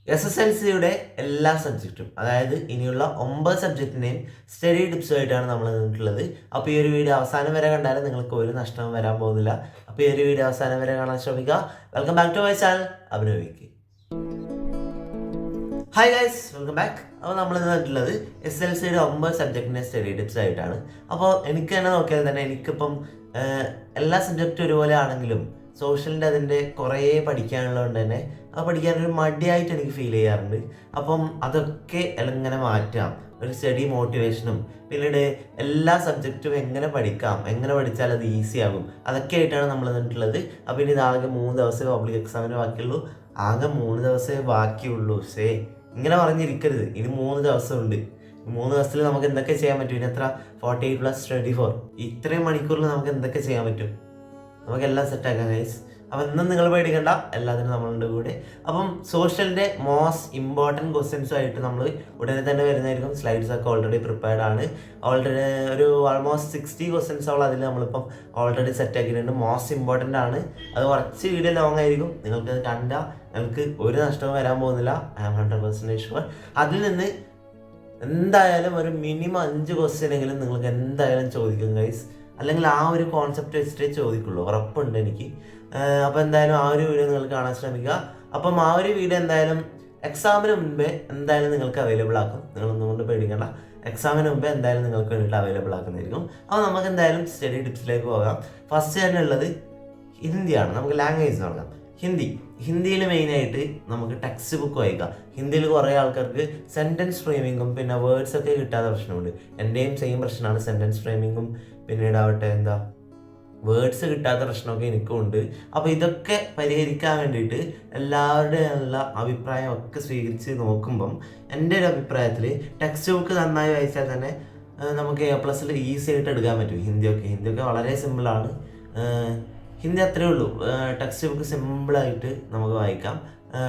SSLCയുടെ എല്ലാ സബ്ജക്റ്റും, അതായത് ഇനിയുള്ള 9 സബ്ജക്റ്റിനെയും സ്റ്റഡി ടിപ്സുമായിട്ടാണ് നമ്മൾ നിന്നിട്ടുള്ളത്. അപ്പോൾ ഈ ഒരു വീഡിയോ അവസാനം വരെ കണ്ടാലും നിങ്ങൾക്ക് ഒരു നഷ്ടവും വരാൻ പോകുന്നില്ല. അപ്പോൾ ഈ ഒരു വീഡിയോ അവസാനം വരെ കാണാൻ ശ്രമിക്കുക. Welcome back to my channel Abhinavik. Hi guys, welcome back. അപ്പോൾ നമ്മൾ നിന്നിട്ടുള്ളത് SSLCയുടെ 9 സബ്ജക്റ്റിനെ സ്റ്റഡി ടിപ്സ് ആയിട്ടാണ്. അപ്പോൾ എനിക്ക് തന്നെ നോക്കിയാൽ തന്നെ എനിക്കിപ്പം എല്ലാ സബ്ജക്റ്റും ഒരുപോലെ ആണെങ്കിലും സോഷ്യലിൻ്റെ അതിൻ്റെ കുറേ പഠിക്കാനുള്ളതുകൊണ്ട് തന്നെ അത് പഠിക്കാനൊരു മടിയായിട്ട് എനിക്ക് ഫീൽ ചെയ്യാറുണ്ട്. അപ്പം അതൊക്കെ എങ്ങനെ മാറ്റാം, ഒരു സ്റ്റഡി മോട്ടിവേഷനും പിന്നീട് എല്ലാ സബ്ജക്റ്റും എങ്ങനെ പഠിക്കാം, എങ്ങനെ പഠിച്ചാൽ അത് ഈസി ആകും, അതൊക്കെ ആയിട്ടാണ് നമ്മൾ നിന്നിട്ടുള്ളത്. അപ്പം ഇനി ഇതാകെ 3 ദിവസമേ പബ്ലിക് എക്സാമിന് ബാക്കിയുള്ളൂ. ആകെ 3 ദിവസമേ ബാക്കിയുള്ളൂ. ഇങ്ങനെ പറഞ്ഞിരിക്കരുത്. ഇനി 3 ദിവസമുണ്ട്. 3 ദിവസത്തിൽ നമുക്ക് എന്തൊക്കെ ചെയ്യാൻ പറ്റും? ഇനി എത്ര 48+24, ഇത്രയും മണിക്കൂറിൽ നമുക്ക് എന്തൊക്കെ ചെയ്യാൻ പറ്റും? നമുക്കെല്ലാം സെറ്റാക്കാം ഗൈസ്. അപ്പം ഇന്നും നിങ്ങൾ പേടിക്കണ്ട, എല്ലാത്തിനും നമ്മളുടെ കൂടെ. അപ്പം സോഷ്യലിൻ്റെ മോസ്റ്റ് ഇമ്പോർട്ടൻറ്റ് ക്വസ്റ്റ്യൻസുമായിട്ട് നമ്മൾ ഉടനെ തന്നെ വരുന്നതായിരിക്കും. സ്ലൈഡ്സ് ഒക്കെ ഓൾറെഡി പ്രിപ്പയർഡ് ആണ്. ഓൾറെഡി ഒരു ഓൾമോസ്റ്റ് 60 ക്വസ്റ്റ്യൻസോളം അതിൽ നമ്മളിപ്പം ഓൾറെഡി സെറ്റ് ആക്കിയിട്ടുണ്ട്. മോസ്റ്റ് ഇമ്പോർട്ടൻ്റ് ആണ്. അത് കുറച്ച് വീഡിയോ ലോങ് ആയിരിക്കും. നിങ്ങൾക്കത് കണ്ടാൽ നിങ്ങൾക്ക് ഒരു നഷ്ടവും വരാൻ പോകുന്നില്ല. I am 100% sure. അതിൽ നിന്ന് എന്തായാലും ഒരു മിനിമം 5 ക്വസ്റ്റ്യനെങ്കിലും നിങ്ങൾക്ക് എന്തായാലും ചോദിക്കും ഗൈസ്. അല്ലെങ്കിൽ ആ ഒരു കോൺസെപ്റ്റ് വെച്ചിട്ടേ ചോദിക്കുള്ളൂ, ഉറപ്പുണ്ട് എനിക്ക്. അപ്പോൾ എന്തായാലും ആ ഒരു വീഡിയോ നിങ്ങൾ കാണാൻ ശ്രമിക്കുക. അപ്പം ആ ഒരു വീഡിയോ എന്തായാലും എക്സാമിന് മുൻപേ എന്തായാലും നിങ്ങൾക്ക് അവൈലബിൾ ആക്കും. നിങ്ങളൊന്നും കൊണ്ട് പേടിക്കണ്ട. എക്സാമിന് മുമ്പേ എന്തായാലും നിങ്ങൾക്ക് വേണ്ടിയിട്ട് അവൈലബിൾ ആക്കുന്നതായിരിക്കും. അപ്പോൾ നമുക്ക് എന്തായാലും സ്റ്റഡി ടിപ്സിലേക്ക് പോകാം. ഫസ്റ്റ് തന്നെ ഉള്ളത് ഹിന്ദിയാണ്. നമുക്ക് ലാംഗ്വേജ് നോക്കാം. ഹിന്ദിയിൽ മെയിനായിട്ട് നമുക്ക് ടെക്സ്റ്റ് ബുക്ക് വായിക്കാം. ഹിന്ദിയിൽ കുറേ ആൾക്കാർക്ക് സെൻറ്റൻസ് ഫ്രെയിമിങ്ങും പിന്നെ വേർഡ്സ് ഒക്കെ കിട്ടാത്ത പ്രശ്നമുണ്ട്. എൻ്റെയും സെയിം പ്രശ്നമാണ്. സെൻറ്റൻസ് ഫ്രെയിമിങ്ങും പിന്നീട് ആവട്ടെ വേർഡ്സ് കിട്ടാത്ത പ്രശ്നമൊക്കെ എനിക്കും ഉണ്ട്. അപ്പോൾ ഇതൊക്കെ പരിഹരിക്കാൻ വേണ്ടിയിട്ട് എല്ലാവരുടെയുള്ള അഭിപ്രായം ഒക്കെ സ്വീകരിച്ച് നോക്കുമ്പം എൻ്റെ ഒരു അഭിപ്രായത്തിൽ ടെക്സ്റ്റ് ബുക്ക് നന്നായി വായിച്ചാൽ തന്നെ നമുക്ക് A+ ഈസി ആയിട്ട് എടുക്കാൻ പറ്റും. ഹിന്ദിയൊക്കെ വളരെ സിമ്പിളാണ്. ഹിന്ദി അത്രയേ ഉള്ളൂ. ടെക്സ്റ്റ് ബുക്ക് സിമ്പിളായിട്ട് നമുക്ക് വായിക്കാം.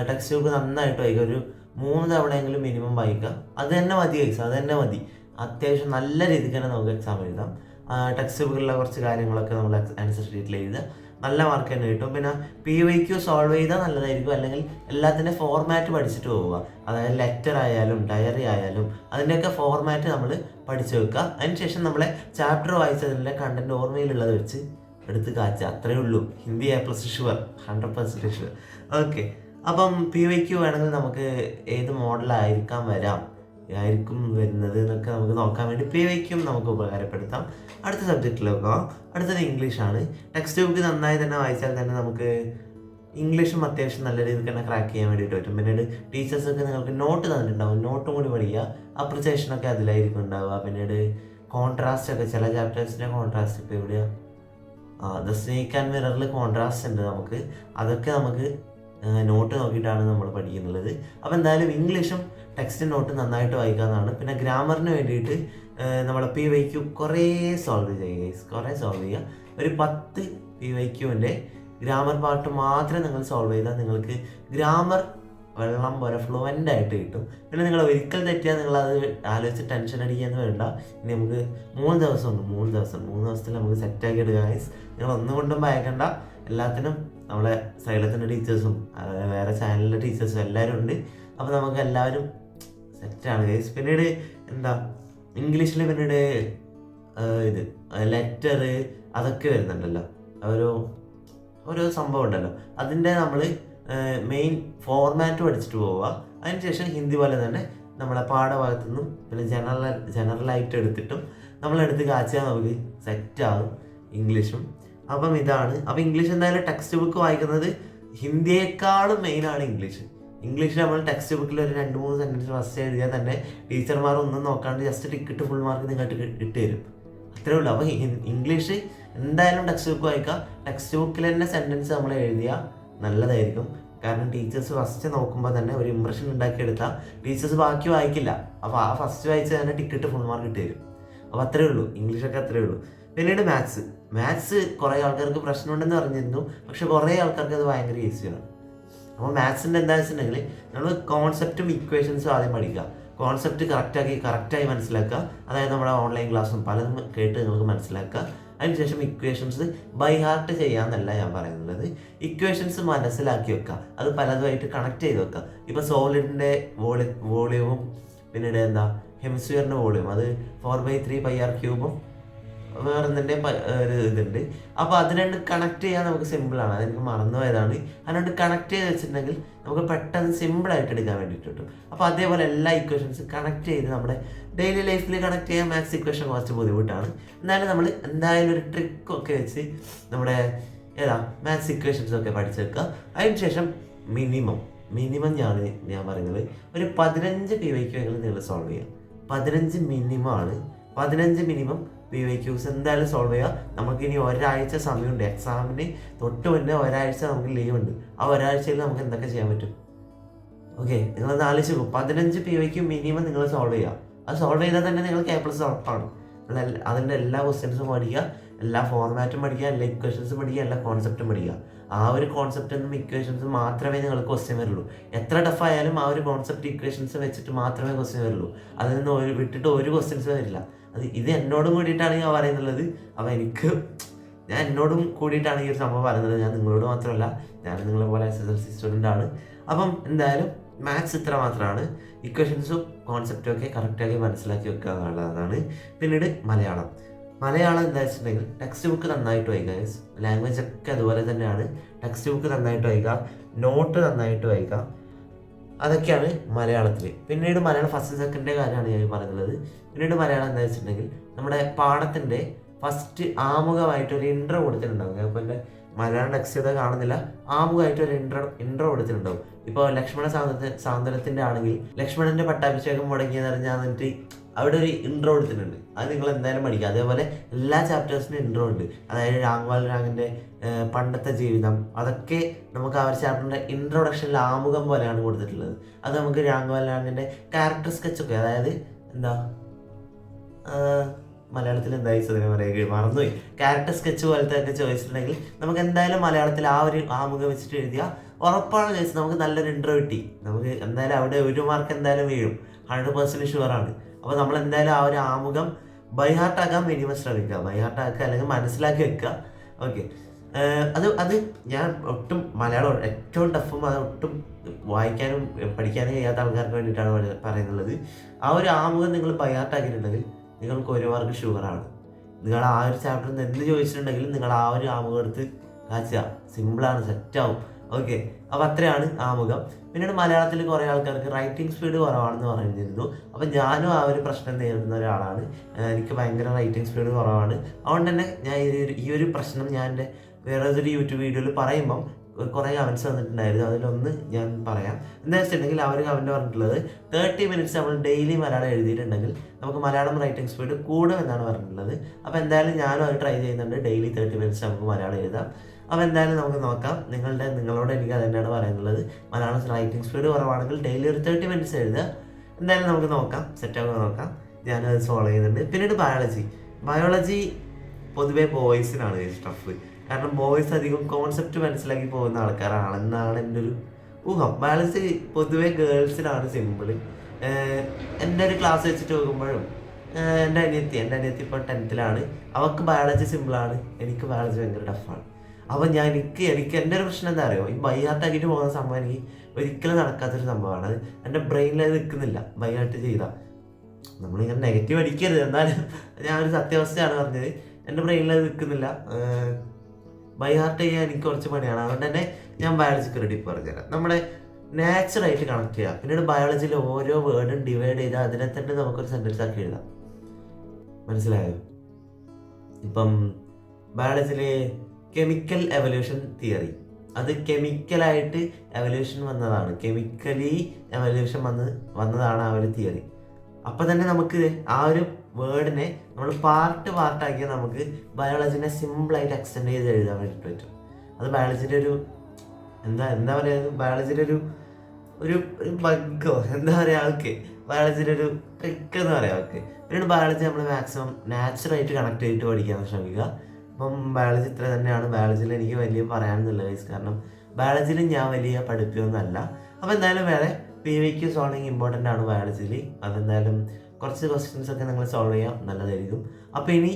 ടെക്സ്റ്റ് ബുക്ക് നന്നായിട്ട് വായിക്കാം. ഒരു 3 തവണയെങ്കിലും മിനിമം വായിക്കാം. അത് തന്നെ മതി ഗൈസ്, അത് തന്നെ മതി. അത്യാവശ്യം നല്ല രീതിക്ക് തന്നെ നമുക്ക് എക്സാം എഴുതാം. ടെക്സ്റ്റ് ബുക്കിലുള്ള കുറച്ച് കാര്യങ്ങളൊക്കെ നമ്മൾ ആൻസർ ഷീറ്റിൽ എഴുതുക, നല്ല മാർക്ക് തന്നെ കിട്ടും. പിന്നെ PYQ സോൾവ് ചെയ്താൽ നല്ലതായിരിക്കും. അല്ലെങ്കിൽ എല്ലാത്തിൻ്റെ ഫോർമാറ്റ് പഠിച്ചിട്ട് പോവുക. അതായത് ലെറ്റർ ആയാലും ഡയറി ആയാലും അതിൻ്റെയൊക്കെ ഫോർമാറ്റ് നമ്മൾ പഠിച്ചു വെക്കുക. അതിനുശേഷം നമ്മളെ ചാപ്റ്റർ വായിച്ചതിൻ്റെ കണ്ടൻറ് ഓർമ്മയിലുള്ളത് വെച്ച് എടുത്ത് കാച്ചുക. അത്രയേ ഉള്ളൂ. Hindi A+ sure, 100% sure. Okay, അപ്പം PYQ വേണമെങ്കിൽ നമുക്ക് ഏത് മോഡലായിരിക്കും വരുന്നത് എന്നൊക്കെ നമുക്ക് നോക്കാൻ വേണ്ടി PYQ നമുക്ക് ഉപകാരപ്പെടുത്താം. അടുത്ത സബ്ജക്റ്റിലേക്ക് അടുത്തത് ഇംഗ്ലീഷാണ്. ടെക്സ്റ്റ് ബുക്ക് നന്നായി തന്നെ വായിച്ചാൽ തന്നെ നമുക്ക് ഇംഗ്ലീഷും അത്യാവശ്യം നല്ല രീതിയിൽ തന്നെ ക്രാക്ക് ചെയ്യാൻ വേണ്ടിയിട്ട് പറ്റും. പിന്നീട് ടീച്ചേഴ്സൊക്കെ നിങ്ങൾക്ക് നോട്ട് തന്നിട്ടുണ്ടാവും. നോട്ടും കൂടി പഠിക്കുക. അപ്രിസിയേഷനൊക്കെ അതിലായിരിക്കും ഉണ്ടാവുക. പിന്നീട് കോൺട്രാസ്റ്റ് ഒക്കെ, ചില ചാപ്റ്റേഴ്സിൻ്റെ കോൺട്രാസ്റ്റ് ഇപ്പോൾ എവിടെയാണ് ദ സ്നേക്ക് ആൻഡ് മിററിൽ കോൺട്രാസ്റ്റ് ഉണ്ട് നമുക്ക്. അതൊക്കെ നമുക്ക് നോട്ട് നോക്കിയിട്ടാണ് നമ്മൾ പഠിക്കുന്നുള്ളത്. അപ്പോൾ എന്തായാലും ഇംഗ്ലീഷും ടെക്സ്റ്റ് നോട്ട് നന്നായിട്ട് വായിക്കാവുന്നതാണ്. പിന്നെ ഗ്രാമറിന് വേണ്ടിയിട്ട് നമ്മളെ PYQ കുറേ സോൾവ് ചെയ്യുക. ഒരു 10 PYQൻ്റെ ഗ്രാമർ പാർട്ട് മാത്രമേ നിങ്ങൾ സോൾവ് ചെയ്താൽ നിങ്ങൾക്ക് ഗ്രാമർ വെള്ളം പോലെ ഫ്ലുവൻ്റ് ആയിട്ട് കിട്ടും. പിന്നെ നിങ്ങൾ ഒരിക്കൽ തെറ്റിയാൽ നിങ്ങളത് ആലോചിച്ച് ടെൻഷൻ അടിക്കാന്ന് വേണ്ട. ഇനി നമുക്ക് 3 ദിവസമുണ്ട്. 3 ദിവസത്തിൽ നമുക്ക് സെറ്റാക്കി എടുക്കുക ഗൈസ്. നിങ്ങൾ ഒന്നുകൊണ്ടും ഭയക്കണ്ട. എല്ലാത്തിനും നമ്മളെ സൈലത്തിൻ്റെ ടീച്ചേഴ്സും വേറെ ചാനലിലെ ടീച്ചേഴ്സും എല്ലാവരും ഉണ്ട്. അപ്പോൾ നമുക്ക് എല്ലാവരും സെറ്റാണ് ഗൈസ്. പിന്നീട് ഇംഗ്ലീഷിൽ പിന്നീട് ലെറ്റർ അതൊക്കെ വരുന്നുണ്ടല്ലോ, ഓരോ സംഭവം ഉണ്ടല്ലോ. അതിൻ്റെ നമ്മൾ മെയിൻ ഫോർമാറ്റ് പഠിച്ചിട്ട് പോവുക. അതിനുശേഷം ഹിന്ദി പോലെ തന്നെ നമ്മളെ പാഠഭാഗത്തു നിന്നും പിന്നെ ജനറലായിട്ട് എടുത്തിട്ടും നമ്മളെടുത്ത് കാച്ചാൽ നമുക്ക് സെറ്റാകും ഇംഗ്ലീഷും. അപ്പം ഇതാണ്. അപ്പം ഇംഗ്ലീഷ് എന്തായാലും ടെക്സ്റ്റ് ബുക്ക് വായിക്കുന്നത് ഹിന്ദിയേക്കാളും മെയിനാണ് ഇംഗ്ലീഷിൽ നമ്മൾ ടെക്സ്റ്റ് ബുക്കിൽ ഒരു 2-3 സെൻറ്റൻസ് ഫസ്റ്റ് എഴുതിയാൽ തന്നെ ടീച്ചർമാർ ഒന്നും നോക്കാണ്ട് ജസ്റ്റ് ടിക്കറ്റ് ഫുൾ മാർക്ക് നിങ്ങൾക്ക് ഇട്ട് തരും. അത്രേ ഉള്ളൂ. അപ്പോൾ ഇംഗ്ലീഷ് എന്തായാലും ടെക്സ്റ്റ് ബുക്ക് വായിക്കുക. ടെക്സ്റ്റ് ബുക്കിൽ തന്നെ സെൻറ്റൻസ് നമ്മൾ എഴുതിയാൽ നല്ലതായിരിക്കും. കാരണം ടീച്ചേഴ്സ് ഫസ്റ്റ് നോക്കുമ്പോൾ തന്നെ ഒരു ഇംപ്രഷൻ ഉണ്ടാക്കിയെടുത്താൽ ടീച്ചേഴ്സ് ബാക്കി വായിക്കില്ല. അപ്പോൾ ആ ഫസ്റ്റ് വായിച്ച് തന്നെ ടിക്കറ്റ് ഫുൾ മാർക്ക് ഇട്ട് തരും. അപ്പോൾ അത്രയേ ഉള്ളൂ. ഇംഗ്ലീഷൊക്കെ അത്രയേ ഉള്ളൂ. പിന്നീട് മാത്സ് കുറേ ആൾക്കാർക്ക് പ്രശ്നമുണ്ടെന്ന് പറഞ്ഞിരുന്നു. പക്ഷെ കുറേ ആൾക്കാർക്ക് അത് ഭയങ്കര ഈസിയാണ്. അപ്പോൾ മാത്സിൻ്റെ എന്താ വെച്ചിട്ടുണ്ടെങ്കിൽ നമ്മൾ കോൺസെപ്റ്റും ഇക്വേഷൻസും ആദ്യം പഠിക്കുക. കോൺസെപ്റ്റ് കറക്റ്റായി മനസ്സിലാക്കുക. അതായത് നമ്മുടെ ഓൺലൈൻ ക്ലാസ്സും പലതും കേട്ട് നിങ്ങൾക്ക് മനസ്സിലാക്കുക. അതിനുശേഷം ഇക്വേഷൻസ് ബൈ ഹാർട്ട് ചെയ്യാമെന്നല്ല ഞാൻ പറയുന്നത്. ഇക്വേഷൻസ് മനസ്സിലാക്കി വെക്കുക, അത് പലതുമായിട്ട് കണക്ട് ചെയ്ത് വെക്കുക. ഇപ്പോൾ സോളിഡിൻ്റെ വോളിയവും പിന്നീട് ഹെമിസ്ഫിയറിൻ്റെ വോളിയം അത് 4/3πr³ വേറെ എന്തിൻ്റെ ഒരു ഇതുണ്ട്. അപ്പോൾ അത് രണ്ട് കണക്ട് ചെയ്യാൻ നമുക്ക് സിമ്പിളാണ്. അതെനിക്ക് മറന്നുപോയതാണ്. അതുകൊണ്ട് കണക്ട് ചെയ്ത് വെച്ചിട്ടുണ്ടെങ്കിൽ നമുക്ക് പെട്ടെന്ന് സിമ്പിളായിട്ട് എടുക്കാൻ വേണ്ടിയിട്ട് കിട്ടും. അപ്പോൾ അതേപോലെ എല്ലാ ഇക്വേഷൻസും കണക്ട് ചെയ്ത് നമ്മുടെ ഡെയിലി ലൈഫിൽ കണക്ട് ചെയ്യാൻ മാത്സ് ഇക്വേഷൻ കുറച്ച് ബുദ്ധിമുട്ടാണ്. എന്നാലും നമ്മൾ എന്തായാലും ഒരു ട്രിക്കൊക്കെ വെച്ച് നമ്മുടെ മാത്സ് ഇക്വേഷൻസൊക്കെ പഠിച്ചെടുക്കുക. അതിനുശേഷം മിനിമം ഞാൻ പറയുന്നത് ഒരു 15 PYQ നിങ്ങൾ സോൾവ് ചെയ്യുക. 15 മിനിമമാണ്. 15 മിനിമം PYQs എന്തായാലും സോൾവ് ചെയ്യുക. നമുക്കിനി ഒരാഴ്ച സമയമുണ്ട്. എക്സാമിന് തൊട്ട് മുന്നേ ഒരാഴ്ച നമുക്ക് ലീവ് ഉണ്ട്. ആ ഒരാഴ്ചയിൽ നമുക്ക് എന്തൊക്കെ ചെയ്യാൻ പറ്റും? ഓക്കെ, നിങ്ങളൊന്ന് ആലോചിച്ച് നോക്കും. 15 PYQ മിനിമം നിങ്ങൾ സോൾവ് ചെയ്യുക. അത് സോൾവ് ചെയ്താൽ തന്നെ നിങ്ങൾക്ക് A+ ഉറപ്പാണ്. അതിൻ്റെ എല്ലാ ക്വസ്റ്റ്യൻസും പഠിക്കുക, എല്ലാ ഫോർമാറ്റും പഠിക്കുക, എല്ലാ ഇക്വേഷൻസും പഠിക്കുക, എല്ലാ കോൺസെപ്റ്റും പഠിക്കുക. ആ ഒരു കോൺസെപ്റ്റിൽ നിന്നും ഇക്വേഷൻസ് മാത്രമേ നിങ്ങൾക്ക് ക്വസ്റ്റ്യൻ വരുള്ളൂ. എത്ര ടഫായാലും ആ ഒരു കോൺസെപ്റ്റ് ഇക്വേഷൻസ് വെച്ചിട്ട് മാത്രമേ ക്വസ്റ്റ്യൻ വരുള്ളൂ. അതിൽ നിന്ന് വിട്ടിട്ട് ഒരു ക്വസ്റ്റ്യൻസ് വരില്ല. ഇത് എന്നോടും കൂടിയിട്ടാണ് ഞാൻ പറയുന്നുള്ളത്. അപ്പോൾ ഞാൻ എന്നോടും കൂടിയിട്ടാണ് ഈ ഒരു സംഭവം പറയുന്നത്. ഞാൻ നിങ്ങളോട് മാത്രമല്ല, ഞാൻ നിങ്ങളെ പോലെ SSLC സ്റ്റുഡൻ്റ് ആണ്. അപ്പം എന്തായാലും മാത്സ് ഇത്ര മാത്രമാണ്. ഇക്വേഷൻസും കോൺസെപ്റ്റും ഒക്കെ കറക്റ്റാക്കി മനസ്സിലാക്കി വെക്കുക എന്നുള്ളതാണ്. പിന്നീട് മലയാളം എന്താ വെച്ചിട്ടുണ്ടെങ്കിൽ ടെക്സ്റ്റ് ബുക്ക് നന്നായിട്ട് വായിക്കുക. ലാംഗ്വേജ് ഒക്കെ അതുപോലെ തന്നെയാണ്. ടെക്സ്റ്റ് ബുക്ക് നന്നായിട്ട് വായിക്കുക, നോട്ട് നന്നായിട്ട് വായിക്കുക. അതൊക്കെയാണ് മലയാളത്തിൽ. പിന്നീട് മലയാളം ഫസ്റ്റ് സെക്കൻഡിൻ്റെ കാര്യമാണ് ഞാൻ പറയുന്നത്. പിന്നീട് മലയാളം എന്താ വെച്ചിട്ടുണ്ടെങ്കിൽ നമ്മുടെ പാഠത്തിൻ്റെ ഫസ്റ്റ് ആമുഖമായിട്ടൊരു ഇൻട്രോ കൊടുത്തിട്ടുണ്ടാവും. അപ്പോൾ എൻ്റെ മലയാളം ടെക്സ്റ്റ് കാണുന്നില്ല, ആമുഖമായിട്ടൊരു ഇൻട്രോ കൊടുത്തിട്ടുണ്ടാവും. ഇപ്പോൾ ലക്ഷ്മണ സാന്ത്വനത്തിൻ്റെ ആണെങ്കിൽ ലക്ഷ്മണൻ്റെ പട്ടാഭിഷേകം മുടങ്ങിയെന്നറിഞ്ഞാൽ എന്നിട്ട് അവിടെ ഒരു ഇൻട്രോ കൊടുത്തിട്ടുണ്ട്. അത് നിങ്ങൾ എന്തായാലും പഠിക്കുക. അതേപോലെ എല്ലാ ചാപ്റ്റേഴ്സിനും ഇൻട്രോ ഉണ്ട്. അതായത് രാംഗോപാൽ രാഗിൻ്റെ പണ്ടത്തെ ജീവിതം, അതൊക്കെ നമുക്ക് ആ ഒരു ചാപ്റ്ററിൻ്റെ ഇൻട്രൊഡക്ഷനിൽ ആമുഖം പോലെയാണ് കൊടുത്തിട്ടുള്ളത്. അത് നമുക്ക് രാംഗോപാൽ രാഗിൻ്റെ ക്യാരക്ടർ സ്കെച്ചൊക്കെ, അതായത് മലയാളത്തിൽ എന്തായി അതിനെ പറയുക മറന്നുപോയി, ക്യാരക്ടർ സ്കെച്ച് പോലത്തെ ഒക്കെ ചോദിച്ചിട്ടുണ്ടെങ്കിൽ നമുക്ക് എന്തായാലും മലയാളത്തിൽ ആ ഒരു ആമുഖം വെച്ചിട്ട് എഴുതിയാൽ ഉറപ്പാണ് ചോദിച്ചത് നമുക്ക് നല്ലൊരു ഇൻട്രോ കിട്ടി. നമുക്ക് എന്തായാലും അവിടെ 1 മാർക്ക് എന്തായാലും വീഴും, 100% ഷുവറാണ്. അപ്പോൾ നമ്മൾ എന്തായാലും ആ ഒരു ആമുഖം ബൈ ഹാർട്ടാക്കാൻ മിനിമം ശ്രമിക്കുക. ബൈ ഹാർട്ടാക്കുക അല്ലെങ്കിൽ മനസ്സിലാക്കി വെക്കുക. ഓക്കെ, അത് ഞാൻ ഒട്ടും മലയാളം ഏറ്റവും ടഫും അത് ഒട്ടും വായിക്കാനും പഠിക്കാനും കഴിയാത്ത ആൾക്കാർക്ക് വേണ്ടിയിട്ടാണ് പറയുന്നത്. ആ ഒരു ആമുഖം നിങ്ങൾ ബൈ ഹാർട്ടാക്കിയിട്ടുണ്ടെങ്കിൽ നിങ്ങൾക്ക് 1 മാർക്ക് ഷുവറാണ്. നിങ്ങൾ ആ ഒരു ചാപ്റ്ററിൽ നിന്ന് എന്ത് ചോദിച്ചിട്ടുണ്ടെങ്കിലും നിങ്ങൾ ആ ഒരു ആമുഖം എടുത്ത് കാച്ചുക. സിമ്പിളാണ്, സെറ്റാവും. ഓക്കെ, അപ്പോൾ അത്രയാണ് ആമുഖം. പിന്നീട് മലയാളത്തിൽ കുറേ ആൾക്കാർക്ക് റൈറ്റിംഗ് സ്പീഡ് കുറവാണെന്ന് പറഞ്ഞിരുന്നു. അപ്പം ഞാനും ആ ഒരു പ്രശ്നം നേരിടുന്ന ഒരാളാണ്. എനിക്ക് ഭയങ്കര റൈറ്റിംഗ് സ്പീഡ് കുറവാണ്. അതുകൊണ്ട് തന്നെ ഞാൻ ഈ ഒരു പ്രശ്നം ഞാൻ എൻ്റെ വേറെ ഒരു യൂട്യൂബ് വീഡിയോയിൽ പറയുമ്പം കുറേ കമൻറ്റ്സ് വന്നിട്ടുണ്ടായിരുന്നു. അതിലൊന്ന് ഞാൻ പറയാം. എന്താ വെച്ചിട്ടുണ്ടെങ്കിൽ അവർ കമൻറ്റ് പറഞ്ഞിട്ടുള്ളത് 30 മിനിറ്റ്സ് നമ്മൾ ഡെയിലി മലയാളം എഴുതിയിട്ടുണ്ടെങ്കിൽ നമുക്ക് മലയാളം റൈറ്റിംഗ് സ്പീഡ് കൂടും എന്നാണ് പറഞ്ഞിട്ടുള്ളത്. അപ്പോൾ എന്തായാലും ഞാനും അത് ട്രൈ ചെയ്യുന്നുണ്ട്. ഡെയിലി 30 മിനിറ്റ്സ് നമുക്ക് മലയാളം എഴുതാം. അപ്പോൾ എന്തായാലും നമുക്ക് നോക്കാം. നിങ്ങളോട് എനിക്ക് അത് തന്നെയാണ് പറയുന്നത്. മലയാളം റൈറ്റിംഗ് സ്പീഡ് കുറവാണെങ്കിൽ ഡെയിലി ഒരു 30 മിനിറ്റ്സ് എഴുതുക. എന്തായാലും നമുക്ക് നോക്കാം, സെറ്റാകുമ്പോൾ നോക്കാം. ഞാനത് സോൾവ് ചെയ്യുന്നുണ്ട്. പിന്നീട് ബയോളജി പൊതുവേ ബോയ്സിനാണ് ടഫ്. കാരണം ബോയ്സ് അധികം കോൺസെപ്റ്റ് മനസ്സിലാക്കി പോകുന്ന ആൾക്കാരാണെന്നാണ് എൻ്റെ ഒരു ഊഹം. ബയോളജി പൊതുവേ ഗേൾസിനാണ് സിമ്പിൾ. എൻ്റെ ഒരു ക്ലാസ് വെച്ചിട്ട് നോക്കുമ്പോഴും എൻ്റെ അനിയത്തി ഇപ്പോൾ 10th അവൾക്ക് ബയോളജി സിമ്പിളാണ്, എനിക്ക് ബയോളജി ഭയങ്കര ടഫാണ്. അപ്പോൾ എനിക്ക് എൻ്റെ ഒരു പ്രശ്നം എന്താ അറിയുമോ, ഈ ബൈ ഹാർട്ടാക്കിയിട്ട് പോകുന്ന സംഭവം എനിക്ക് ഒരിക്കലും നടക്കാത്തൊരു സംഭവമാണ്. അത് എൻ്റെ ബ്രെയിനിൽ അത് നിൽക്കുന്നില്ല. ബൈ ഹാർട്ട് ചെയ്താൽ നമ്മളിങ്ങനെ നെഗറ്റീവ് അടിക്കരുത്, എന്നാലും ഞാൻ ഒരു സത്യാവസ്ഥയാണ് പറഞ്ഞത്. എൻ്റെ ബ്രെയിനിൽ അത് നിൽക്കുന്നില്ല. ബൈ ഹാർട്ട് ചെയ്യാൻ എനിക്ക് കുറച്ച് പണിയാണ്. അതുകൊണ്ട് തന്നെ ഞാൻ ബയോളജി ക്രെഡിറ്റ് പറഞ്ഞുതരാം. നമ്മുടെ നാച്ചുറായിട്ട് കണക്ട് ചെയ്യുക. പിന്നീട് ബയോളജിയിൽ ഓരോ വേർഡും ഡിവൈഡ് ചെയ്താൽ അതിനെ തന്നെ നമുക്കൊരു സെൻറ്റൻസ് ആക്കി എഴുതാം. മനസ്സിലായോ? ഇപ്പം ബയോളജിയിൽ കെമിക്കൽ എവല്യൂഷൻ തിയറി, അത് കെമിക്കലായിട്ട് എവല്യൂഷൻ വന്നതാണ്. കെമിക്കലി എവല്യൂഷൻ വന്നതാണ് ആ ഒരു തിയറി. അപ്പം തന്നെ നമുക്ക് ആ ഒരു വേർഡിനെ നമ്മൾ പാർട്ടാക്കിയാൽ നമുക്ക് ബയോളജിനെ സിമ്പിളായിട്ട് എക്സ്റ്റെൻഡ് ചെയ്ത് എഴുതാൻ വേണ്ടിയിട്ട് പറ്റും. അത് ബയോളജിൻ്റെ ഒരു എന്താ പറയുക, ബയോളജിയുടെ ഒരു ബഗ്ഗോ എന്താ പറയുക, ഓക്കെ, ബയോളജിയുടെ ഒരു ട്രിക്ക് എന്ന് പറയാം. ഓക്കെ, പിന്നീട് ബയോളജി നമ്മൾ മാക്സിമം നാച്ചുറായിട്ട് കണക്ട് ചെയ്തിട്ട് പഠിക്കാൻ ശ്രമിക്കുക. അപ്പം ബയോളജി ഇത്ര തന്നെയാണ്. ബയോളജിയിൽ എനിക്ക് വലിയ പറയാനൊന്നുമില്ല ഗൈസ്, കാരണം ബയോളജിയിൽ ഞാൻ വലിയ പഠിപ്പിയൊന്നുമല്ല. അപ്പോൾ എന്തായാലും വേറെ PYQ സോൾവിങ് ഇമ്പോർട്ടൻ്റ് ആണ് ബയോളജിയിൽ. അതെന്തായാലും കുറച്ച് ക്വസ്റ്റ്യൻസ് ഒക്കെ നിങ്ങൾ സോൾവ് ചെയ്യാം, നല്ലതായിരിക്കും. അപ്പോൾ ഇനി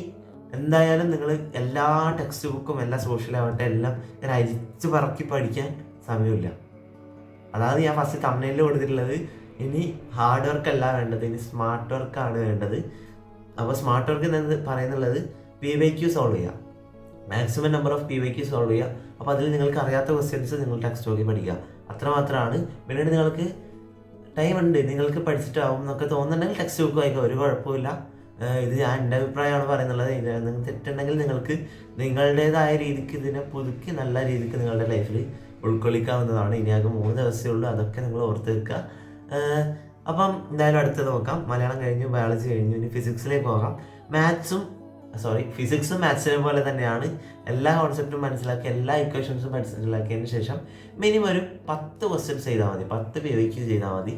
എന്തായാലും നിങ്ങൾ എല്ലാ ടെക്സ്റ്റ് ബുക്കും എല്ലാ സോഷ്യലാവട്ടെ എല്ലാം ഞാൻ അരിച്ച് പറക്കി പഠിക്കാൻ സമയമില്ല. അതാണ് ഞാൻ ഫസ്റ്റ് തമ്മിലിൽ കൊടുത്തിട്ടുള്ളത്. ഇനി ഹാർഡ് വർക്ക് അല്ല വേണ്ടത്, ഇനി സ്മാർട്ട് വർക്കാണ് വേണ്ടത്. അപ്പോൾ സ്മാർട്ട് വർക്ക് എന്ന് പറയുന്നുള്ളത് PYQ സോൾവ് ചെയ്യുക, maximum number of PYQ solve ചെയ്യുക. അപ്പോൾ അതിൽ നിങ്ങൾക്ക് അറിയാത്ത ക്വസ്റ്റ്യൻസ് നിങ്ങൾ ടെക്സ്റ്റ് നോക്കി പഠിക്കുക, അത്രമാത്രമാണ്. പിന്നീട് നിങ്ങൾക്ക് ടൈം ഉണ്ട്, നിങ്ങൾക്ക് പഠിച്ചിട്ടാവും എന്നൊക്കെ തോന്നുന്നുണ്ടെങ്കിൽ ടെക്സ്റ്റ് ബുക്ക് വായിക്കുക, ഒരു കുഴപ്പമില്ല. ഇത് ഞാൻ എൻ്റെ അഭിപ്രായമാണ് പറയുന്നുള്ളത്. നിങ്ങൾക്ക് തെറ്റുണ്ടെങ്കിൽ നിങ്ങൾക്ക് നിങ്ങളുടേതായ രീതിക്ക് ഇതിനെ പുതുക്കി നല്ല രീതിക്ക് നിങ്ങളുടെ ലൈഫിൽ ഉൾക്കൊള്ളിക്കാവുന്നതാണ്. ഇനി ആകെ 3 ദിവസമേ ഉള്ളൂ, അതൊക്കെ നിങ്ങൾ ഓർത്ത് വെക്കുക. അപ്പം എന്തായാലും അടുത്തത് നോക്കാം. മലയാളം കഴിഞ്ഞു, ബയോളജി കഴിഞ്ഞു, ഇനി ഫിസിക്സിലേക്ക് പോകാം. ഫിസിക്സും മാത്സിനെ പോലെ തന്നെയാണ്. എല്ലാ കോൺസെപ്റ്റും മനസ്സിലാക്കി എല്ലാ ഇക്വേഷൻസും മനസ്സിലാക്കിയതിന് ശേഷം മിനിമം ഒരു 10 ക്വസ്റ്റ്യൻസ് ചെയ്താൽ മതി, 10 PYQ ചെയ്താൽ മതി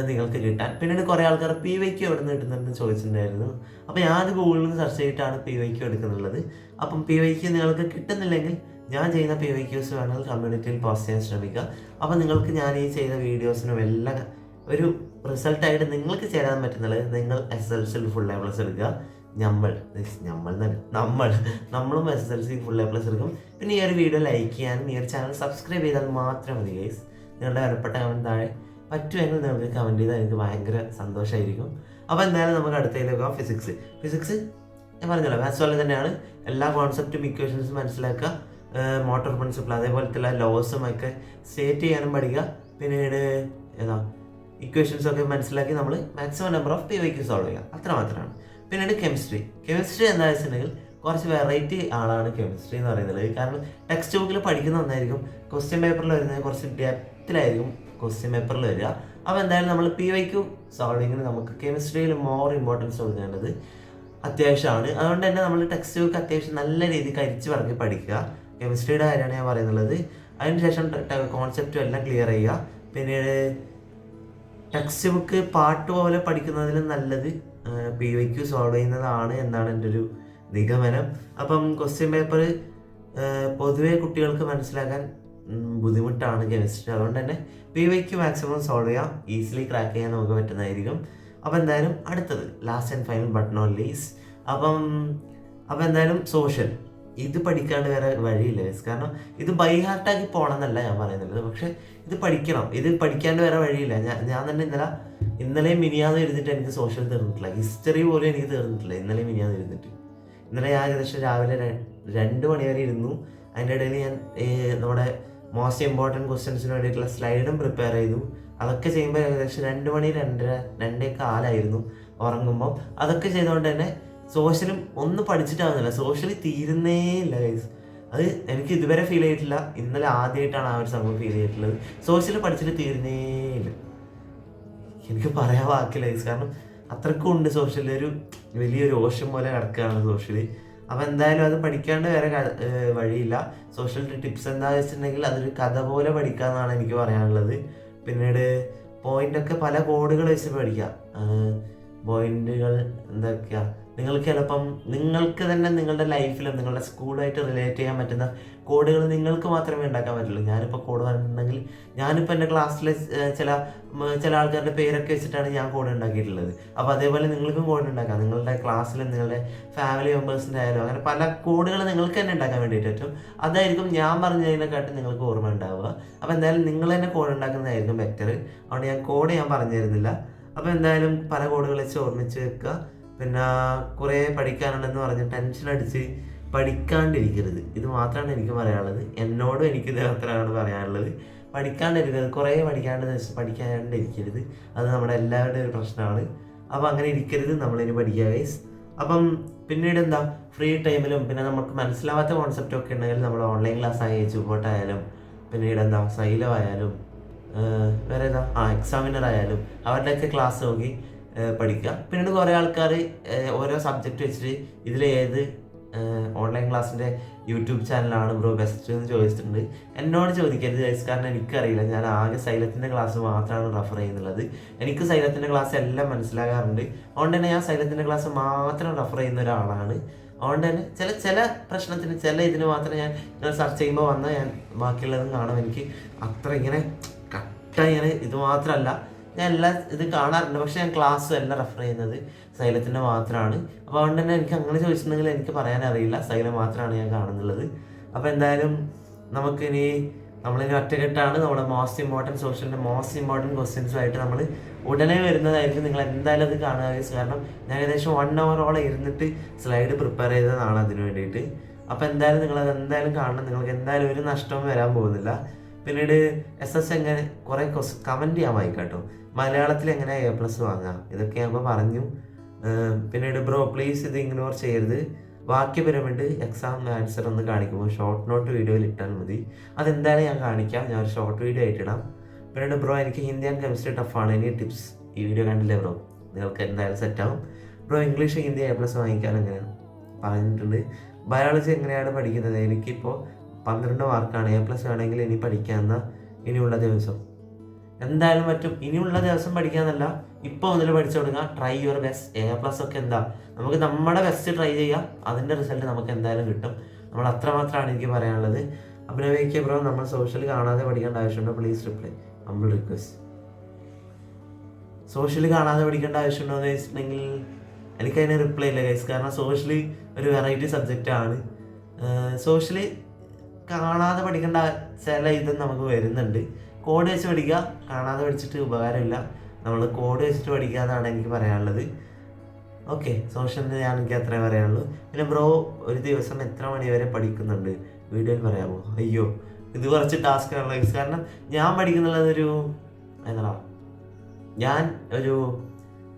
നിങ്ങൾക്ക് കിട്ടാൻ. പിന്നീട് കുറേ ആൾക്കാർ PYQ എവിടെ നിന്ന് കിട്ടുന്നുണ്ടെന്ന് ചോദിച്ചിട്ടുണ്ടായിരുന്നു. അപ്പോൾ ഞാൻ ഗൂഗിളിൽ നിന്ന് സെർച്ച് ചെയ്തിട്ടാണ് PYQ എടുക്കുന്നുള്ളത്. അപ്പം PYQ നിങ്ങൾക്ക് കിട്ടുന്നില്ലെങ്കിൽ ഞാൻ ചെയ്യുന്ന PYQs വേണമെങ്കിൽ കമ്മ്യൂണിറ്റിയിൽ പോസ്റ്റ് ചെയ്യാൻ ശ്രമിക്കുക. അപ്പോൾ നിങ്ങൾക്ക് ഞാൻ ഈ ചെയ്ത വീഡിയോസിനും എല്ലാം ഒരു റിസൾട്ടായിട്ട് നിങ്ങൾക്ക് ചേരാൻ പറ്റുന്നത് നിങ്ങൾ SSLC ഫുൾ A+ എടുക്കുക. നമ്മളും SSLC ഫുൾ A+ എടുക്കും. പിന്നെ ഈ ഒരു വീഡിയോ ലൈക്ക് ചെയ്യാനും ഈ ഒരു ചാനൽ സബ്സ്ക്രൈബ് ചെയ്താൽ മാത്രം മതി ഗൈസ്. നിങ്ങളുടെ വിലപ്പെട്ട കമൻറ്റ് താഴെ പറ്റുമെങ്കിൽ നിങ്ങൾക്ക് കമൻറ്റ് ചെയ്താൽ എനിക്ക് ഭയങ്കര സന്തോഷമായിരിക്കും. അപ്പോൾ എന്തായാലും നമുക്ക് അടുത്തതിലേക്ക് പോകാം. ഫിസിക്സ് ഞാൻ പറഞ്ഞല്ലോ മാത്സ് പോലെ തന്നെയാണ്. എല്ലാ കോൺസെപ്റ്റും ഇക്വേഷൻസും മനസ്സിലാക്കുക, മോട്ടോർ പ്രിൻസിപ്പിൾ അതേപോലത്തെ ലോസും ഒക്കെ സ്റ്റേറ്റ് ചെയ്യാനും പഠിക്കുക. പിന്നീട് ഇക്വേഷൻസൊക്കെ മനസ്സിലാക്കി നമ്മൾ maximum number of PYQ solve ചെയ്യുക, അത്ര മാത്രമാണ്. പിന്നീട് കെമിസ്ട്രി എന്താ വെച്ചിട്ടുണ്ടെങ്കിൽ കുറച്ച് വെറൈറ്റി ആളാണ് കെമിസ്ട്രി എന്ന് പറയുന്നത്. കാരണം ടെക്സ്റ്റ് ബുക്കിൽ പഠിക്കുന്ന ഒന്നായിരിക്കും, ക്വസ്റ്റ്യൻ പേപ്പറിൽ വരുന്നത് കുറച്ച് ഡെപ്തിലായിരിക്കും ക്വസ്റ്റ്യൻ പേപ്പറിൽ വരിക. അപ്പോൾ എന്തായാലും നമ്മൾ PYQ സോൾവിങ്ങിന് നമുക്ക് കെമിസ്ട്രിയിൽ മോർ ഇമ്പോർട്ടൻസ് കൊടുക്കേണ്ടത് അത്യാവശ്യമാണ്. അതുകൊണ്ട് തന്നെ നമ്മൾ ടെക്സ്റ്റ് ബുക്ക് അത്യാവശ്യം നല്ല രീതിക്ക് അരിച്ച് പറഞ്ഞ് പഠിക്കുക. കെമിസ്ട്രിയുടെ കാര്യമാണ് ഞാൻ പറയുന്നത്. അതിനുശേഷം കോൺസെപ്റ്റും എല്ലാം ക്ലിയർ ചെയ്യുക. പിന്നീട് ടെക്സ്റ്റ് ബുക്ക് പാട്ട് പോലെ പഠിക്കുന്നതിലും നല്ലത് PYQ സോൾവ് ചെയ്യുന്നതാണ് എന്നാണ് എൻ്റെ ഒരു നിഗമനം. അപ്പം ക്വസ്റ്റ്യൻ പേപ്പർ പൊതുവേ കുട്ടികൾക്ക് മനസ്സിലാക്കാൻ ബുദ്ധിമുട്ടാണ് കെമിസ്ട്രി. അതുകൊണ്ട് തന്നെ PYQ മാക്സിമം സോൾവ് ചെയ്യാം, ഈസിലി ക്രാക്ക് ചെയ്യാൻ നമുക്ക് പറ്റുന്നതായിരിക്കും. അപ്പോൾ എന്തായാലും അടുത്തത് last and final but not least. അപ്പം എന്തായാലും സോഷ്യൽ ഇത് പഠിക്കാണ്ട് വേറെ വഴിയില്ല. കാരണം ഇത് ബൈ ഹാർട്ടാക്കി പോകണം എന്നല്ല ഞാൻ പറയുന്നത്, പക്ഷെ ഇത് പഠിക്കണം. ഇത് പഠിക്കാണ്ട് വേറെ വഴിയില്ല. ഞാൻ തന്നെ ഇന്നലെയും മിനിയാന്ന് ഇരുന്നിട്ട് എനിക്ക് സോഷ്യൽ തീർന്നിട്ടില്ല, ഹിസ്റ്ററി പോലും എനിക്ക് തീർന്നിട്ടില്ല ഇന്നലെയും മിനിയാന്ന് ഇരുന്നിട്ട്. ഇന്നലെ ഞാൻ ഏകദേശം രാവിലെ 2 മണി വരെ ഇരുന്നു. അതിൻ്റെ ഇടയിൽ ഞാൻ നമ്മുടെ മോസ്റ്റ് ഇമ്പോർട്ടൻറ്റ് ക്വസ്റ്റ്യൻസിന് വേണ്ടിയിട്ടുള്ള സ്ലൈഡും പ്രിപ്പയർ ചെയ്തു. അതൊക്കെ ചെയ്യുമ്പോൾ ഏകദേശം 2 മണി 2:15 ഉറങ്ങുമ്പോൾ. അതൊക്കെ ചെയ്തുകൊണ്ട് തന്നെ സോഷ്യലും ഒന്നും പഠിച്ചിട്ടാവുന്നില്ല, സോഷ്യലി തീരുന്നേ ഇല്ല ഗൈസ്. അത് എനിക്ക് ഇതുവരെ ഫീൽ ചെയ്തിട്ടില്ല, ഇന്നലെ ആദ്യമായിട്ടാണ് ആ ഒരു സംഭവം ഫീൽ ചെയ്തിട്ടുള്ളത്. സോഷ്യൽ പഠിച്ചിട്ട് തീരുന്നേ ഇല്ല, എനിക്ക് പറയാൻ വാക്കില്ല ഗൈസ്. കാരണം അത്രക്കും ഉണ്ട് സോഷ്യൽ, ഒരു വലിയൊരു ഓഷൻ പോലെ കിടക്കുകയാണ് സോഷ്യലി. അപ്പോൾ എന്തായാലും അത് പഠിക്കാണ്ട് വേറെ വഴിയില്ല. സോഷ്യൽ ടിപ്സ് എന്താ വെച്ചിട്ടുണ്ടെങ്കിൽ അതൊരു കഥ പോലെ പഠിക്കാമെന്നാണ് എനിക്ക് പറയാനുള്ളത്. പിന്നീട് പോയിൻ്റൊക്കെ പല കോഡുകൾ വെച്ച് പഠിക്കുക. പോയിന്റുകൾ എന്തൊക്കെയാ നിങ്ങൾക്ക് ചിലപ്പം നിങ്ങൾക്ക് തന്നെ നിങ്ങളുടെ ലൈഫിലും നിങ്ങളുടെ സ്കൂളുമായിട്ട് റിലേറ്റ് ചെയ്യാൻ പറ്റുന്ന കോഡുകൾ നിങ്ങൾക്ക് മാത്രമേ ഉണ്ടാക്കാൻ പറ്റുള്ളൂ. ഞാനിപ്പോൾ കോഡ് പറഞ്ഞിട്ടുണ്ടെങ്കിൽ ഞാനിപ്പോൾ എൻ്റെ ക്ലാസ്സിലെ ചില ആൾക്കാരുടെ പേരൊക്കെ വെച്ചിട്ടാണ് ഞാൻ കോഡ് ഉണ്ടാക്കിയിട്ടുള്ളത്. അപ്പോൾ അതേപോലെ നിങ്ങൾക്കും കോഡ് ഉണ്ടാക്കാം, നിങ്ങളുടെ ക്ലാസ്സിലും നിങ്ങളുടെ ഫാമിലി മെമ്പേഴ്സിൻ്റെ ആയാലും അങ്ങനെ പല കോഡുകൾ നിങ്ങൾക്ക് തന്നെ ഉണ്ടാക്കാൻ വേണ്ടിയിട്ട് പറ്റും. അതായിരിക്കും ഞാൻ പറഞ്ഞതിനെക്കാട്ടും നിങ്ങൾക്ക് ഓർമ്മ ഉണ്ടാവുക. അപ്പോൾ എന്തായാലും നിങ്ങൾ തന്നെ കോഡ് ഉണ്ടാക്കുന്നതായിരിക്കും ബെറ്റർ. അതുകൊണ്ട് ഞാൻ കോഡ് ഞാൻ പറഞ്ഞു തരുന്നില്ല. അപ്പോൾ എന്തായാലും പല കോഡുകൾ വെച്ച് ഓർമ്മിച്ച് വെക്കുക. പിന്നെ കുറേ പഠിക്കാനുണ്ടെന്ന് പറഞ്ഞ് ടെൻഷൻ അടിച്ച് പഠിക്കാണ്ടിരിക്കരുത്. ഇത് മാത്രമാണ് എനിക്ക് പറയാനുള്ളത്. എന്നോടും എനിക്കിത് മാത്രമാണ് പറയാനുള്ളത്. പഠിക്കാണ്ടിരിക്കരുത്, കുറേ പഠിക്കാണ്ടിരിക്കരുത്. അത് നമ്മുടെ എല്ലാവരുടെയും ഒരു പ്രശ്നമാണ്. അപ്പോൾ അങ്ങനെ ഇരിക്കരുത്, നമ്മളിനി പഠിക്കുക ഗൈസ്. അപ്പം പിന്നീട് എന്താ ഫ്രീ ടൈമിലും പിന്നെ നമുക്ക് മനസ്സിലാവാത്ത കോൺസെപ്റ്റൊക്കെ ഉണ്ടെങ്കിൽ നമ്മൾ ഓൺലൈൻ ക്ലാസ് ആയി ചുവട്ടായാലും പിന്നീട് എന്താ സൈലം ആയാലും വേറെ ഏതാ എക്സാമിനർ ആയാലും അവരുടെയൊക്കെ ക്ലാസ് നോക്കി പഠിക്കുക. പിന്നീട് കുറേ ആൾക്കാർ ഓരോ സബ്ജക്റ്റ് വെച്ചിട്ട് ഇതിലേത് ഓൺലൈൻ ക്ലാസ്സിൻ്റെ യൂട്യൂബ് ചാനലാണ് ബ്രോ ബെസ്റ്റ് എന്ന് ചോദിച്ചിട്ടുണ്ട്. എന്നോട് ചോദിക്കരുത് ഗൈസ്, കാരണം എനിക്കറിയില്ല. ഞാൻ ആകെ സൈലത്തിൻ്റെ ക്ലാസ് മാത്രമാണ് റെഫർ ചെയ്യുന്നുള്ളത്. എനിക്ക് സൈലത്തിൻ്റെ ക്ലാസ് എല്ലാം മനസ്സിലാകാറുണ്ട്. അതുകൊണ്ട് തന്നെ ഞാൻ സൈലത്തിൻ്റെ ക്ലാസ് മാത്രം റെഫർ ചെയ്യുന്ന ഒരാളാണ്. അതുകൊണ്ട് തന്നെ ചില പ്രശ്നത്തിന് ഇതിന് മാത്രം ഞാൻ സെർച്ച് ചെയ്യുമ്പോൾ വന്നാൽ ഞാൻ ബാക്കിയുള്ളതും കാണും. എനിക്ക് അത്ര ഇങ്ങനെ കട്ടായി ഇത് മാത്രമല്ല ഞാൻ എല്ലാ ഇത് കാണാറുണ്ട്, പക്ഷേ ഞാൻ ക്ലാസ്സും എല്ലാം റെഫർ ചെയ്യുന്നത് സൈലത്തിൻ്റെ മാത്രമാണ്. അപ്പോൾ അതുകൊണ്ട് തന്നെ എനിക്ക് അങ്ങനെ ചോദിച്ചിട്ടുണ്ടെങ്കിൽ എനിക്ക് പറയാനറിയില്ല, സൈലം മാത്രമാണ് ഞാൻ കാണുന്നുള്ളത്. അപ്പോൾ എന്തായാലും നമുക്കിനി നമ്മളിനി ഒറ്റക്കെട്ടാണ് നമ്മുടെ മോസ്റ്റ് ഇമ്പോർട്ടൻറ്റ് സോഷ്യലിൻ്റെ മോസ്റ്റ് ഇമ്പോർട്ടൻറ്റ് ക്വസ്റ്റ്യൻസുമായിട്ട് നമ്മൾ ഉടനെ വരുന്നതായിരിക്കും. നിങ്ങൾ എന്തായാലും അത് കാണുക, കാരണം ഞാൻ ഏകദേശം 1 hour ഇരുന്നിട്ട് സ്ലൈഡ് പ്രിപ്പയർ ചെയ്തതാണ് അതിന് വേണ്ടിയിട്ട്. അപ്പോൾ എന്തായാലും നിങ്ങളത് എന്തായാലും കാണണം, നിങ്ങൾക്ക് എന്തായാലും ഒരു നഷ്ടവും വരാൻ പോകുന്നില്ല. പിന്നീട് SS എങ്ങനെ കുറേ കമൻറ്റ് ചെയ്യാൻ വായിക്കാട്ടോ, മലയാളത്തിൽ എങ്ങനെ A+ വാങ്ങാം, ഇതൊക്കെ ഞാൻ ഇപ്പോൾ പറഞ്ഞു. പിന്നീട് ബ്രോ പ്ലീസ് ഇത് ഇഗ്നോർ ചെയ്യരുത്, വാക്യ പിരമിഡ് എക്സാം ആൻസർ ഒന്ന് കാണിക്കുമ്പോൾ ഷോർട്ട് നോട്ട് വീഡിയോയിൽ ഇട്ടാൽ മതി. അതെന്തായാലും ഞാൻ കാണിക്കാം, ഞാൻ ഒരു ഷോർട്ട് വീഡിയോ ആയിട്ട് ഇടാം. പിന്നീട് ബ്രോ എനിക്ക് ഹിന്ദി ആൻഡ് കെമിസ്ട്രി ടഫാണ്, ഇനി ടിപ്സ് ഈ വീഡിയോ കണ്ടില്ലേ ബ്രോ, നിങ്ങൾക്ക് എന്തായാലും സെറ്റാവും. ബ്രോ ഇംഗ്ലീഷ് ഹിന്ദി A+ വാങ്ങിക്കാൻ എങ്ങനെയാണ് പറഞ്ഞിട്ടുണ്ട്. ബയോളജി എങ്ങനെയാണ് പഠിക്കുന്നത്, എനിക്കിപ്പോൾ 12 മാർക്കാണ്, A+ വേണമെങ്കിൽ ഇനി പഠിക്കാമെന്ന ഇനിയുള്ള ദിവസം എന്തായാലും പറ്റും. ഇനിയുള്ള ദിവസം പഠിക്കാമെന്നല്ല, ഇപ്പോൾ മുതൽ പഠിച്ചു തുടങ്ങുക, ട്രൈ യുവർ ബെസ്റ്റ്. A+ ഒക്കെ എന്താ, നമുക്ക് നമ്മുടെ ബെസ്റ്റ് ട്രൈ ചെയ്യാം, അതിൻ്റെ റിസൾട്ട് നമുക്ക് എന്തായാലും കിട്ടും. നമ്മൾ അത്രമാത്രമാണ് എനിക്ക് പറയാനുള്ളത്. അഭിനവിക്ക് ബ്രോ നമ്മൾ സോഷ്യൽ കാണാതെ പഠിക്കേണ്ട ആവശ്യമുണ്ടോ, please reply, humble request. Social കാണാതെ പഠിക്കേണ്ട ആവശ്യമുണ്ടോ എന്ന് വെച്ചിട്ടുണ്ടെങ്കിൽ എനിക്കതിന് റിപ്ലൈ ഇല്ല ഗൈസ്, കാരണം സോഷ്യൽ ഒരു വെറൈറ്റി സബ്ജക്റ്റാണ്. സോഷ്യൽ കാണാതെ പഠിക്കേണ്ട ചില ഇത് നമുക്ക് വരുന്നുണ്ട്. കോഡ് വെച്ച് പഠിക്കുക, കാണാതെ പഠിച്ചിട്ട് ഉപകാരമില്ല, നമ്മൾ കോഡ് വെച്ചിട്ട് പഠിക്കുക എന്നാണ് എനിക്ക് പറയാനുള്ളത്. ഓക്കെ, സോഷ്യലിന് എനിക്ക് അത്രേ പറയാനുള്ളൂ. പിന്നെ ബ്രോ ഒരു ദിവസം എത്ര മണി വരെ പഠിക്കുന്നുണ്ട് വീഡിയോയിൽ പറയാമോ? അയ്യോ, ഇത് കുറച്ച് ടാസ്ക് ആണ്, കാരണം ഞാൻ പഠിക്കുന്നുള്ളതൊരു എന്താ, ഞാൻ ഒരു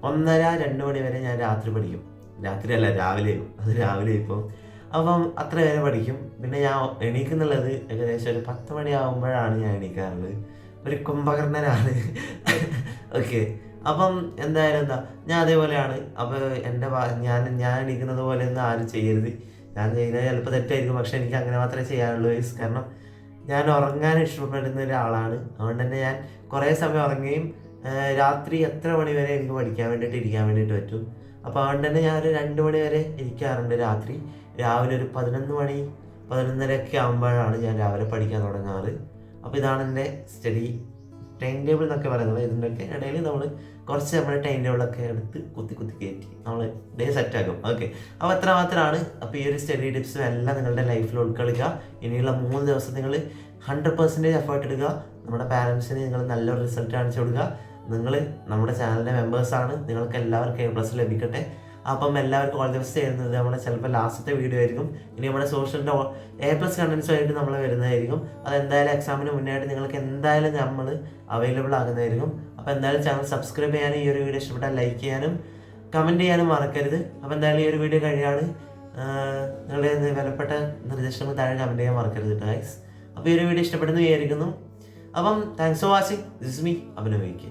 1:30-2 മണി വരെ ഞാൻ രാത്രി പഠിക്കും. രാത്രിയല്ല, രാവിലെയും, അത് രാവിലെ ഇപ്പോൾ. അപ്പം അത്ര വരെ പഠിക്കും. പിന്നെ ഞാൻ എണീക്കുന്നുള്ളത് ഏകദേശം ഒരു 10 മണിയാകുമ്പോഴാണ് ഞാൻ എണീക്കാറുള്ളത്. ഒരു കുംഭകർണനാണ്. ഓക്കെ, അപ്പം എന്തായാലും എന്താ, ഞാൻ അതേപോലെയാണ്. അപ്പോൾ എൻ്റെ ഞാൻ എണീക്കുന്നത് പോലെ ഒന്നും ആരും ചെയ്യരുത്. ഞാൻ ചെയ്യുന്നത് ചിലപ്പോൾ തെറ്റായിരിക്കും, പക്ഷെ എനിക്ക് അങ്ങനെ മാത്രമേ ചെയ്യാനുള്ളൂ. കാരണം ഞാൻ ഉറങ്ങാൻ ഇഷ്ടപ്പെടുന്ന ഒരാളാണ്. അതുകൊണ്ട് തന്നെ ഞാൻ കുറേ സമയം ഉറങ്ങുകയും രാത്രി എത്ര മണി വരെ എനിക്ക് പഠിക്കാൻ വേണ്ടിയിട്ട് ഇരിക്കാൻ വേണ്ടിയിട്ട് പറ്റും. അപ്പോൾ അതുകൊണ്ട് തന്നെ ഞാൻ ഒരു 2 മണി വരെ ഇരിക്കാറുണ്ട് രാത്രി. രാവിലെ ഒരു 11 മണി 11:30 ആകുമ്പോഴാണ് ഞാൻ രാവിലെ പഠിക്കാൻ തുടങ്ങാറ്. അപ്പോൾ ഇതാണ് എൻ്റെ സ്റ്റഡി ടൈം ടേബിൾ എന്നൊക്കെ പറയുന്നത്. ഇതിൻ്റെയൊക്കെ ഇടയിൽ നമ്മൾ കുറച്ച് നമ്മുടെ ടൈം ടേബിളൊക്കെ എടുത്ത് കുത്തി കയറ്റി നമ്മൾ ഡേ സെറ്റാക്കും. ഓക്കെ, അപ്പോൾ എത്ര മാത്രമാണ്. അപ്പോൾ ഈ ഒരു സ്റ്റഡി ടിപ്സും എല്ലാം നിങ്ങളുടെ ലൈഫിൽ ഉൾക്കൊള്ളിക്കുക. ഇനിയുള്ള 3 ദിവസം നിങ്ങൾ 100% എഫേർട്ട് എടുക്കുക. നമ്മുടെ പാരൻസിന് നിങ്ങൾ നല്ലൊരു റിസൾട്ട് കാണിച്ചു കൊടുക്കുക. നിങ്ങൾ നമ്മുടെ ചാനലിൻ്റെ മെമ്പേഴ്സാണ്, നിങ്ങൾക്ക് എല്ലാവർക്കും A+ ലഭിക്കട്ടെ. അപ്പം എല്ലാവർക്കും ഓൾ ദി ബെസ്റ്റ് ചെയ്യുന്നത് നമ്മുടെ ചിലപ്പോൾ ലാസ്റ്റത്തെ വീഡിയോ ആയിരിക്കും. ഇനി നമ്മുടെ സോഷ്യലിൻ്റെ A+ കണ്ടൻസുമായിട്ട് നമ്മൾ വരുന്നതായിരിക്കും. അതെന്തായാലും എക്സാമിന് മുന്നായിട്ട് നിങ്ങൾക്ക് എന്തായാലും നമ്മൾ അവൈലബിൾ ആകുന്നതായിരിക്കും. അപ്പോൾ എന്തായാലും ചാനൽ സബ്സ്ക്രൈബ് ചെയ്യാനും ഈ ഒരു വീഡിയോ ഇഷ്ടപ്പെട്ടാൽ ലൈക്ക് ചെയ്യാനും കമൻറ്റ് ചെയ്യാനും മറക്കരുത്. അപ്പോൾ എന്തായാലും ഈ ഒരു വീഡിയോ കഴിയാണ്. നിങ്ങളുടെ വിലപ്പെട്ട നിർദ്ദേശങ്ങൾ താഴെ കമൻറ്റ് ചെയ്യാൻ മറക്കരുത് ഗൈസ്. അപ്പോൾ ഈ ഒരു വീഡിയോ ഇഷ്ടപ്പെടുന്നു വിചാരിക്കുന്നു. അപ്പം thanks for watching. This is me അഭിനവിക്ക്.